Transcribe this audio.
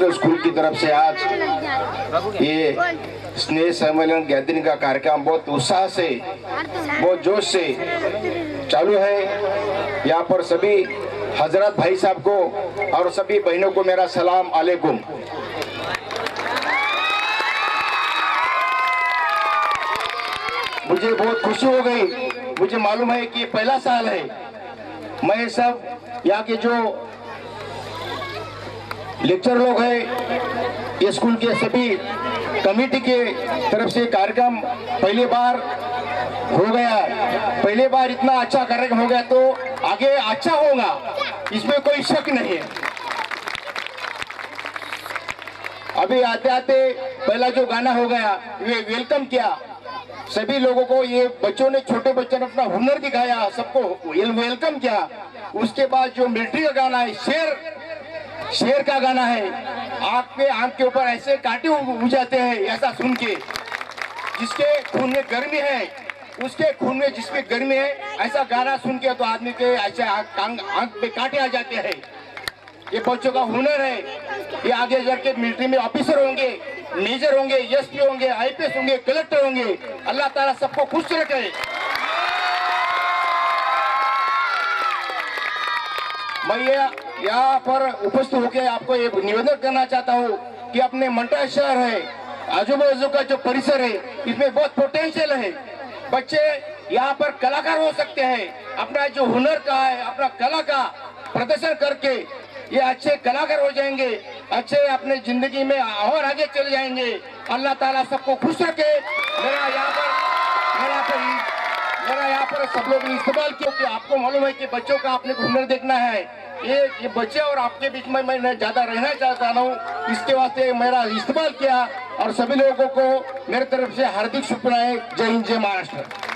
School की तरफ से आज ये स्नेह सम्मेलन गैदरिंग का कार्यक्रम बहुत उत्साह से, बहुत जोश से चालू है। यहाँ पर सभी हजरत भाई साहब को और सभी बहनों को मेरा सलाम अलैकुम। मुझे बहुत खुशी हो गई। मुझे मालूम है कि पहला साल है। मैं सब यहाँ के जो लेक्चर लोग हैं, ये स्कूल के सभी कमेटी के तरफ से कार्यक्रम पहली बार हो गया। पहली बार इतना अच्छा कार्यक्रम हो गया तो आगे अच्छा होगा, इसमें कोई शक नहीं है। अभी आते आते पहला जो गाना हो गया, ये वेलकम किया सभी लोगों को। ये बच्चों ने, छोटे बच्चों ने अपना हुनर दिखाया, सबको वेलकम किया। उसके बाद जो मिलिट्री का गाना है, शेर का गाना है, आंख के ऊपर ऐसे कांटे उग जाते हैं ऐसा सुन के। जिसके खून में गर्मी है, उसके खून में जिसमें गर्मी है, ऐसा गाना सुन के तो आदमी के ऐसे आंख पे कांटे आ जाते हैं। ये बच्चों का हुनर है। ये आगे जाके मिलिट्री में ऑफिसर होंगे, मेजर होंगे, एसपी होंगे, आईपीएस होंगे, कलेक्टर होंगे। अल्लाह ताला सबको खुश रखे। मैं यहाँ पर उपस्थित होकर आपको ये निवेदन करना चाहता हूँ कि अपने मंडा शहर है, आजू बाजू का जो परिसर है, इसमें बहुत पोटेंशियल है। बच्चे यहाँ पर कलाकार हो सकते हैं। अपना जो हुनर का है, अपना कला का प्रदर्शन करके ये अच्छे कलाकार हो जाएंगे, अच्छे अपने जिंदगी में और आगे चले जाएंगे। अल्लाह ताला सबको खुश रखे। मेरा यहाँ पर सब लोग इस्तेमाल किया कि आपको मालूम है कि बच्चों का आपने हुनर देखना है। ये बच्चे और आपके बीच में मैं ज्यादा रहना चाहता हूँ, इसके वास्ते मेरा इस्तेमाल किया। और सभी लोगों को मेरे तरफ से हार्दिक शुभकामनाएं। जय हिंद, जय महाराष्ट्र।